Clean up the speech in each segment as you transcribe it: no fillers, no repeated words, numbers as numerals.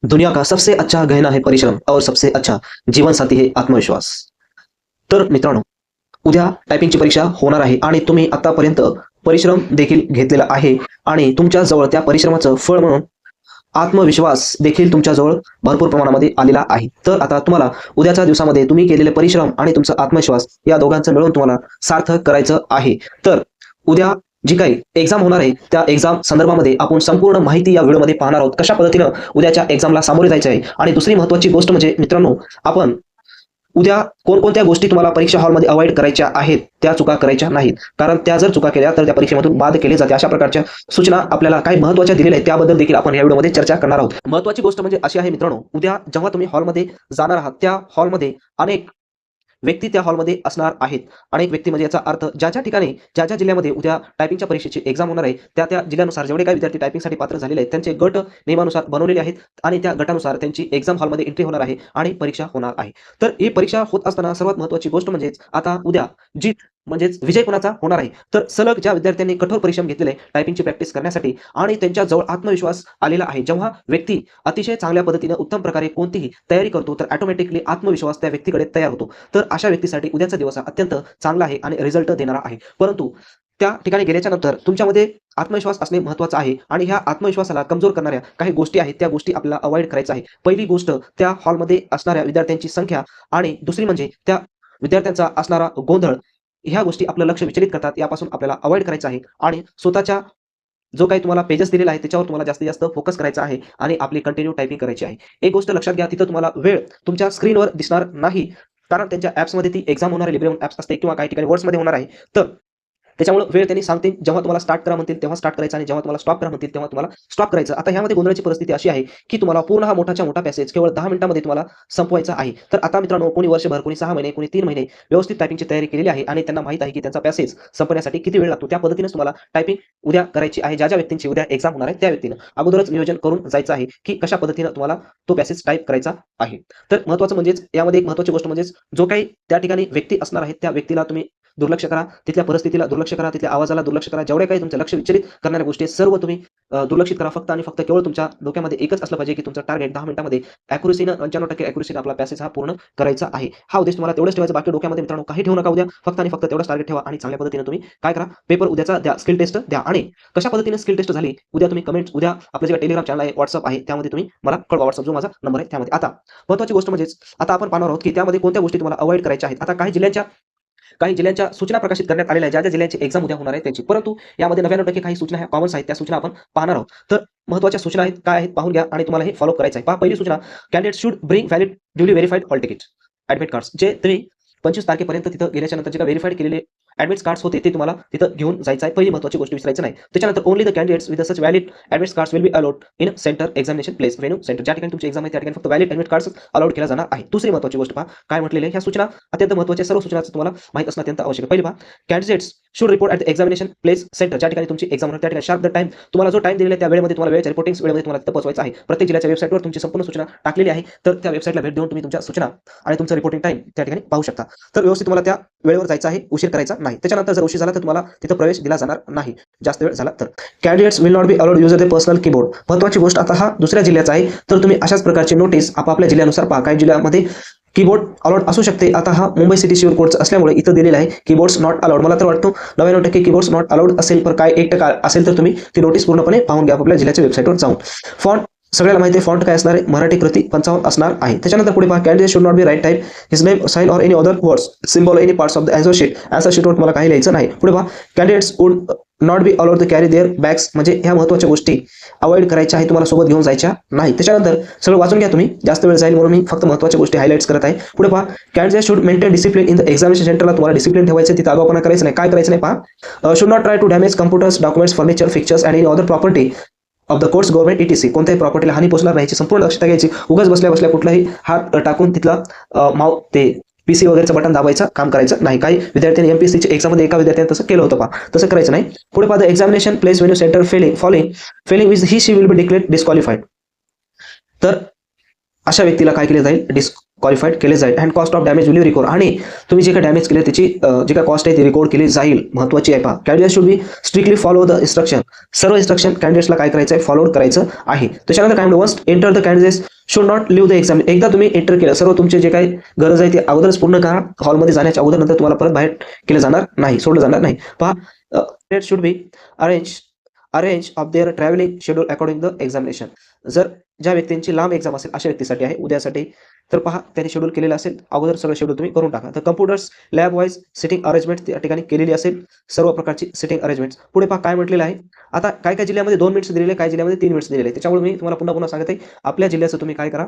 दुनिया का सबसे अच्छा गहना है परिश्रम और सबसे अच्छा जीवन साथी है आत्मविश्वास. तर मित्रांनो, उद्या टायपिंगची परीक्षा होणार आहे आणि तुम्ही आतापर्यंत परिश्रम देखील घेतलेला आहे आणि तुमच्या जवळ त्या परिश्रमाचं फळ म्हणून आत्मविश्वास देखील तुमच्या जवळ भरपूर प्रमाणामध्ये आलेला आहे. तर आता तुम्हाला उद्याच्या दिवसामध्ये तुम्ही केलेले परिश्रम आणि तुमचा आत्मविश्वास या दोघांचं मिळून तुम्हाला सार्थक करायचं आहे. तर उद्या जी काही एक्झाम होणार आहे त्या एक्झाम संदर्भामध्ये आपण संपूर्ण माहिती या व्हिडिओमध्ये पाहणार आहोत. कशा पद्धतीनं उद्याच्या एक्झामला सामोरे जायचं आहे आणि दुसरी महत्त्वाची गोष्ट म्हणजे मित्रांनो, आपण उद्या कोणकोणत्या गोष्टी तुम्हाला परीक्षा हॉलमध्ये अवॉइड करायच्या आहेत, त्या चुका करायच्या नाहीत. कारण त्या जर चुका केल्या तर त्या परीक्षेमधून बाद केले जाते. अशा प्रकारच्या सूचना आपल्याला काही महत्त्वाच्या दिलेल्या आहेत, त्याबद्दल देखील आपण या व्हिडिओमध्ये चर्चा करणार आहोत. महत्त्वाची गोष्ट म्हणजे अशी आहे मित्रांनो, उद्या जेव्हा तुम्ही हॉलमध्ये जाणार आहात त्या हॉलमध्ये अनेक व्यक्ती त्या हॉलमध्ये असणार आहेत. अनेक व्यक्ती म्हणजे याचा अर्थ ज्या ठिकाणी ज्या जिल्ह्यामध्ये उद्या टायपिंगच्या परीक्षेची एक्झाम होणार आहे त्या जिल्ह्यानुसार जेवढे काही विद्यार्थी टायपिंगसाठी पात्र झालेले आहेत त्यांचे गट नियमानुसार बनवलेले आहेत आणि त्या गटानुसार त्यांची एक्झाम हॉलमध्ये एंट्री होणार आहे आणि परीक्षा होणार आहे. तर ही परीक्षा होत असताना सर्वात महत्त्वाची गोष्ट म्हणजेच आता उद्या जीत म्हणजेच विजय कोणाचा होणार आहे. तर सलग ज्या विद्यार्थ्यांनी कठोर परिश्रम घेतलेले टायपिंगची प्रॅक्टिस करण्यासाठी आणि त्यांच्या जवळ आत्मविश्वास आलेला आहे, जेव्हा व्यक्ती अतिशय चांगल्या पद्धतीने उत्तम प्रकारे कोणतीही तयारी करतो तर ऑटोमॅटिकली आत्मविश्वास त्या व्यक्तीकडे तयार होतो. तर अशा व्यक्तीसाठी उद्याचा दिवस हा अत्यंत चांगला आहे आणि रिझल्ट देणारा आहे. परंतु त्या ठिकाणी गेल्याच्या नंतर तुमच्यामध्ये आत्मविश्वास असणे महत्त्वाचं आहे आणि ह्या आत्मविश्वासाला कमजोर करणाऱ्या काही गोष्टी आहेत, त्या गोष्टी आपल्याला अवॉइड करायच्या आहे. पहिली गोष्ट त्या हॉलमध्ये असणाऱ्या विद्यार्थ्यांची संख्या आणि दुसरी म्हणजे त्या विद्यार्थ्यांचा असणारा गोंधळ. ह्या गोष्टी आपलं लक्ष विचलित करतात, यापासून आपल्याला अवॉइड करायचं आहे आणि स्वतःच्या जो काही तुम्हाला पेजेस दिलेला आहे त्याच्यावर तुम्हाला जास्तीत जास्त फोकस करायचा आहे आणि आपली कंटिन्यू टायपिंग करायची आहे. एक गोष्ट लक्षात घ्या, तिथं तुम्हाला वेळ तुमच्या स्क्रीनवर दिसणार नाही, कारण त्यांच्या ॲप्समध्ये ती एक्झाम होणार आहे, लिब्रे ॲप्स असते किंवा काही ठिकाणी वर्ड्समध्ये होणार आहे. तर त्याच्यामुळे वेळ त्यांनी सांगतील, जेव्हा तुम्हाला स्टार्ट करा म्हणतील तेव्हा स्टार्ट करायचं आणि जेव्हा तुम्हाला स्टॉप करा म्हणतील तेव्हा तुम्हाला स्टॉप करायचं. आता ह्यामध्ये गोंधळाची परिस्थिती अशी आहे की तुम्हाला पूर्ण हा मोठाच्या मोठा पॅसेज केवळ 10 मिनिटांमध्ये तुम्हाला संपवायचा आहे. तर आता मित्रांनो, कोणी वर्षभर, कोणी 6 महिने, कोणी 3 महिने व्यवस्थित टायपिंगची तयारी केलेली आहे आणि त्यांना माहित आहे की त्यांचा पॅसेज संपण्यासाठी किती वेळ लागतो. त्या पद्धतीनेच तुम्हाला टायपिंग उद्या करायची आहे. ज्या व्यक्तींची उद्या एक्झाम होणार आहे त्या व्यक्तीनं अगोदरच नियोजन करून जायचं आहे की कशा पद्धतीनं तुम्हाला तो पॅसेज टाईप करायचा आहे. तर महत्त्वाचं म्हणजेच यामध्ये एक महत्त्वाची गोष्ट म्हणजेच जो काही त्या ठिकाणी व्यक्ती असणार आहेत त्या व्यक्तीला तुम्ही दुर्लक्ष करा, तिथल्या परिस्थितीला दुर्लक्ष करा, तिथल्या आवाजाला दुर्लक्ष करा. जेवढ्या काही तुमचं लक्ष विचलित करणाऱ्या गोष्टी आहेत सर्व तुम्ही दुर्लक्षित करा. फक्त आणि फक्त केवळ तुमच्या डोक्यामध्ये एकच असलं पाहिजे की तुमचं टार्गेट 10 मिनिटांमध्ये ॲक्युरसीनं 95% ॲक्युरसीनं आपला पॅसेज हा पूर्ण करायचा आहे. हा उद्देश तुम्हाला तेवढंच ठेवायचा, बाकी डोक्यामध्ये मित्रांनो काही ठेवू नका. उद्या फक्त आणि फक्त तेवढंच टार्गेट ठेवा आणि चांगल्या पद्धतीने तुम्ही काय करा, पेपर उद्याचा द्या, स्किल टेस्ट द्या आणि कशा पद्धतीने स्किल टेस्ट झाली उद्या तुम्ही कमेंट्स, उद्या आपलं जे टेलिग्राम चॅनल आहे, WhatsApp आहे, त्यामध्ये तुम्ही मला कळवा. WhatsApp जो माझा नंबर आहे त्यामध्ये. आता महत्त्वाची गोष्ट म्हणजेच आता आपण पाहणार आहोत की त्यामध्ये कोणत्या गोष्टी तुम्हाला अवॉइड करायच्या आहेत. आता काही जिल्ह्यांच्या सूचना प्रकाशित करण्यात आलेल्या आहेत, ज्या जिल्ह्यांची एक्झाम उद्या होणार आहे त्यांची. परंतु यामध्ये 99% काही सूचना ह्या कॉमन्स आहेत, त्या सूचना आपण पाहणार आहोत. तर महत्त्वाच्या सूचना आहेत, काय आहेत पाहून घ्या आणि तुम्हाला हे फॉलो करायचं आहे. पहा, पहिली सूचना, candidate should bring valid duly verified hall ticket admit cards. जे तुम्ही 25 तारखेपर्यंत तिथं गेल्याच्या नंतर जे काही व्हेरिफाईड केलेले ॲडमिट कार्ड्स होते ते तुम्हाला तिथं घेऊन जायचं आहे. पहिली महत्त्वाची गोष्ट विसरायचं नाही. त्याच्यानंतर only the candidates with such valid admit cards will be allowed in centre examination place venue centre. ज्या ठिकाणी तुमची एक्झाम आहे त्या ठिकाणी फक्त व्हॅलिड ॲडमिट कार्ड्स अलाउड केला जाणार आहे. दुसरी महत्त्वाची गोष्ट पहा, काय म्हटलेलं आहे, ह्या सूचना अत्यंत महत्त्वाच्या, सर्व सूचनाचं तुम्हाला माहित असणं अत्यंत आवश्यक आहे. पहिली पहा, candidates should report at the examination place centre. ज्या ठिकाणी तुमची एक्झाम होणार त्या ठिकाणी शार्प द टाइम, तुम्हाला जो टाइम दिलेला आहे त्या वेळेमध्ये तुम्हाला वेळेच्या रिपोर्टिंग वेळेमध्ये तुम्हाला तिथं पोहोचवायचं आहे. प्रत्येक जिल्ह्याच्या वेबसाईटवर तुमची संपूर्ण सूचना टाकलेली आहे, तर त्या वेबसाईटला भेट देऊन तुम्ही तुमच्या सूचना आणि तुमचं रिपोर्टिंग टाइम त्या ठिकाणी पाहू शकता. तर व्यवस्थित तुम्हाला त्या वेळेवर जायचं आहे, उशीर करायचा नाही. त्याच्यानंतर जर उशीर झाला तर तुम्हाला तिथं प्रवेश दिला जाणार नाही, जास्त वेळ झाला तर. Candidates will not be allowed use the personal keyboard. महत्त्वाची गोष्ट, आता हा दुसऱ्या जिल्ह्याचा आहे तर तुम्ही अशाच प्रकारची नोटीस आपापल्या जिल्ह्यानुसार पहा. काही जिल्ह्यामध्ये कीबोर्ड अलाउड असू शकते. आता हा मुंबई सिटी सिव्हिल कोडचा असल्यामुळे इथं दिलेलं आहे कीबोर्ड्स नॉट अलाउड. मला तर वाटतं 99% कीबोर्ड्स नॉट अलाउड असेल, पण काय 1% असेल तर तुम्ही ती नोटीस पूर्णपणे पाहून घ्या आपल्या जिल्ह्याच्या वेबसाईटवर जाऊन. फॉन्ट सगळ्याला माहिती आहे, फॉन्ट काय असणार आहे, मराठी कृती 55 असणार आहे. त्याच्यानंतर पुढे पहा, candidate should not be write type his name, sign or any other words, symbol any parts of the answer sheet. Answer शीटवर तुम्हाला काही लिहायचं नाही. पुढे पहा, candidates would not be allowed to carry their bags. म्हणजे ह्या महत्त्वाच्या गोष्टी अवॉइड करायच्या आहे, तुम्हाला सोबत घेऊन जायच्या नाही. त्याच्यानंतर सगळं वाचून घ्या तुम्ही, जास्त वेळ जाईल म्हणून मी फक्त महत्त्वाच्या गोष्टी हायलाइट्स करत आहे. पुढे पहा, candidate should maintain discipline in the examination सेंटरला तुम्हाला डिसिप्लिन ठेवायचं, तिथं आगाऊपणा करायचं नाही. काय करायचं नाही पहा, should not try to damage computers, documents, furniture, fixtures and any other property of the courts government ETC. कोणत्याही प्रॉपर्टीला हानी पोहोचणार नाही, संपूर्ण लक्षात घ्यायची. उगाच बसल्या बसल्या कुठलाही हात टाकून तिथला ते PC वगैरेचं बटन दाबायचं काम करायचं नाही. काही विद्यार्थ्यांनी MPSCची एक्झाममध्ये एका विद्यार्थ्याने तसं केलं होतं पहा, तसं करायचं नाही. पुढे पहा, the examination place venue centre failing with he she will be declared disqualified. तर अशा व्यक्तीला काय केले जाईल, क्वालिफाईड केले जाईल and cost of damage will record आणि तुम्ही जे काही डॅमेज केले त्याची जे काही कॉस्ट आहे ती रेकॉर्ड केली जाईल. महत्त्वाची आहे पहा. Candidate should be strictly follow the instruction. सर्व इन्स्ट्रक्शन कॅन्डिडेट्सला काय करायचं आहे, फॉलो करायचं आहे. त्याच्यानंतर काय म्हणतो, once enter the candidates should not leave the exam. एकदा तुम्ही एंटर केलं, सर्व तुमचे जे काही गरज आहे ते अगोदरच पूर्ण करा. हॉलमध्ये जाण्याच्या अगोदर नंतर तुम्हाला परत बाहेर केलं जाणार नाही, सोडलं जाणार नाही. पहा, candidate should be arrange of their travelling schedule according the examination. जर ज्या व्यक्तींची लांब एक्झाम असेल अशा व्यक्तीसाठी आहे उद्यासाठी, तर पहा त्यांनी शेड्यूल केलेलं असेल अगोदर, सगळं शेड्यूल तुम्ही करून टाका. तर computers lab wise sitting arrangement त्या ठिकाणी केलेली असेल, सर्व प्रकारची सिटिंग अरेंजमेंट. पुढे पहा काय म्हटलेलं आहे. आता काय काय जिल्ह्यामध्ये 2 मिनिट्स दिलेले, काय जिल्ह्यामध्ये 3 मिनिट्स दिलेले. त्याच्यामुळे मी तुम्हाला पुन्हा पुन्हा सांगत आहे, आपल्या जिल्ह्याचं तुम्ही काय करा,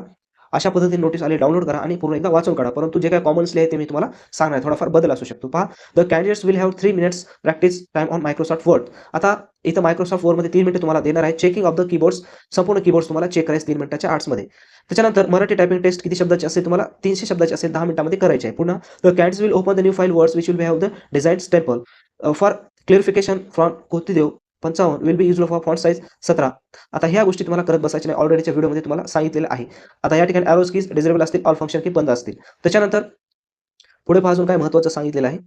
अशा पद्धतीने नोटीस आली डाउनलोड करा आणि पूर्ण एकदा वाचून काढा. परंतु जे काय कॉमन्सली आहे ते मी तुम्हाला सांगणार आहे, थोडाफार बदल असू शकतो. पहा, the candidates will have 3 minutes practice time on Microsoft word. आता इथं मायक्रोसॉफ्ट वर्डमध्ये 3 मिनिटं तुम्हाला देणार आहे. चेकिंग ऑफ द कीबोर्ड्स, संपूर्ण कीबोर्ड्स तुम्हाला चेक करायचे 3 मिनिटाच्या आर्ट्समध्ये. त्याच्यानंतर मराठी टायपिंग टेस्ट किती शब्दाची असेल, तुम्हाला 300 शब्दाची असेल, 10 मिनिटांमध्ये करायची आहे. पुन्हा the candidates will open the new file words which will have the design staple for clarification from कोतीदेव 55 will be use for font size 17. आता ह्या गोष्टी तुम्हाला करत बसायच्या नाही, ऑलरेडीच्या व्हिडिओमध्ये तुम्हाला सांगितलेलं आहे. आता या ठिकाणी एरोज कीज डिसेबल असतील, ऑल फंक्शन की बंद असतील. त्याच्यानंतर पुढे पहा अजून काय महत्त्वाचं सांगितलेलं आहे,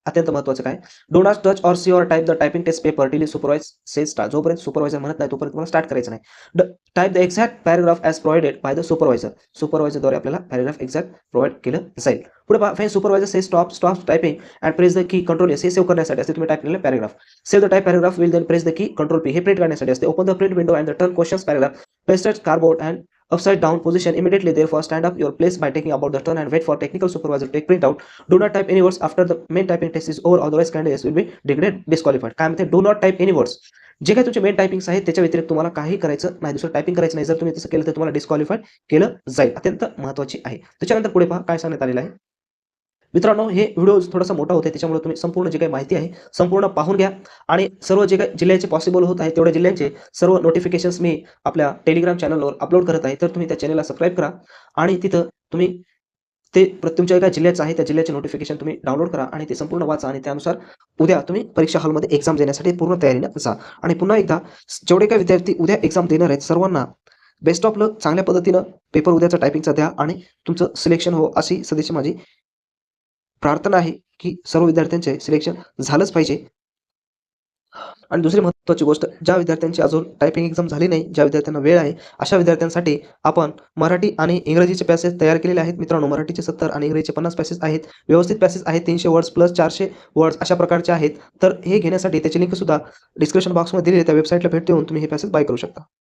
अत्यंत महत्त्वाचं काय, do not touch or see or type the typing test paper till supervisor says start. जोपर्यंत सुपरवायझर म्हणत नाही तोपर्यंत तुम्हाला स्टार्ट करायचं नाही. Type the exact paragraph as provided by the supervisor. सुपरवायझरद्वारे आपल्याला पॅराग्राफ एक्झॅक्ट प्रोव्हाइड केलं जाईल. पुढे पहा, when supervisor says stop typing and press the key control S. हे सेव्ह करण्यासाठी असते, तुम्ही टाइप केलेलं paragraph. Save the type paragraph will then press the key control P. हे प्रिंट करण्यासाठी असते. Open the print window and the turn questions paragraph pasted cardboard and upside down position immediately. Therefore stand up your place by taking about the turn and wait for technical supervisor to take print out. Do not type any words after the main typing test is over, otherwise candidates will be declared disqualified. काय म्हणते, do not type any words. जे काही तुमचे main टायपिंग्स आहेत त्याच्या व्यतिरिक्त तुम्हाला काही करायचं नाही, दुसरं टायपिंग करायचं नाही. जर तुम्ही तसं केलं तर तुम्हाला डिस्क्वालिफाईड केलं जाईल. अत्यंत महत्त्वाची आहे. त्याच्यानंतर पुढे पहा काय सांगण्यात आलेलं आहे. मित्रांनो, हे व्हिडिओ थोडासा मोठा होते, त्याच्यामुळे तुम्ही संपूर्ण जे काही माहिती आहे संपूर्ण पाहून घ्या आणि सर्व जे काही जिल्ह्याचे पॉसिबल होत आहे तेवढ्या जिल्ह्यांचे सर्व नोटिफिकेशन्स मी आपल्या टेलिग्राम चॅनलवर अपलोड करत आहे. तर तुम्ही त्या चॅनलला सबस्क्राईब करा आणि तिथं तुम्ही ते तुमच्या एका जिल्ह्याचं आहे त्या जिल्ह्याचे नोटिफिकेशन तुम्ही डाउनलोड करा आणि ते संपूर्ण वाचा आणि त्यानुसार उद्या तुम्ही परीक्षा हॉलमध्ये एक्झाम देण्यासाठी पूर्ण तयारीने जा. आणि पुन्हा एकदा जेवढे काही विद्यार्थी उद्या एक्झाम देणार आहेत सर्वांना बेस्ट ऑफ लक. चांगल्या पद्धतीनं पेपर उद्याचा टायपिंगचा द्या आणि तुमचं सिलेक्शन हो अशी सदिच्छा माझी प्रार्थना आहे की सर्व विद्यार्थ्यांचे सिलेक्शन झालंच पाहिजे. आणि दुसरी महत्त्वाची गोष्ट, ज्या विद्यार्थ्यांची अजून टायपिंग एक्झाम झाली नाही, ज्या विद्यार्थ्यांना वेळ आहे, अशा विद्यार्थ्यांसाठी आपण मराठी आणि इंग्रजीचे पॅसेज तयार केलेले आहेत. मित्रांनो, मराठीचे 70 आणि इंग्रजीचे 50 पॅसेज आहेत. व्यवस्थित पॅसेज आहेत, 300 वर्ड्स प्लस 400 वर्ड्स अशा प्रकारचे आहेत. तर हे घेण्यासाठी त्याची लिंक सुद्धा डिस्क्रिप्शन बॉक्समध्ये दिलेली आहे, त्या वेबसाईटला भेट देऊन तुम्ही हे पॅसेज बाय करू शकता.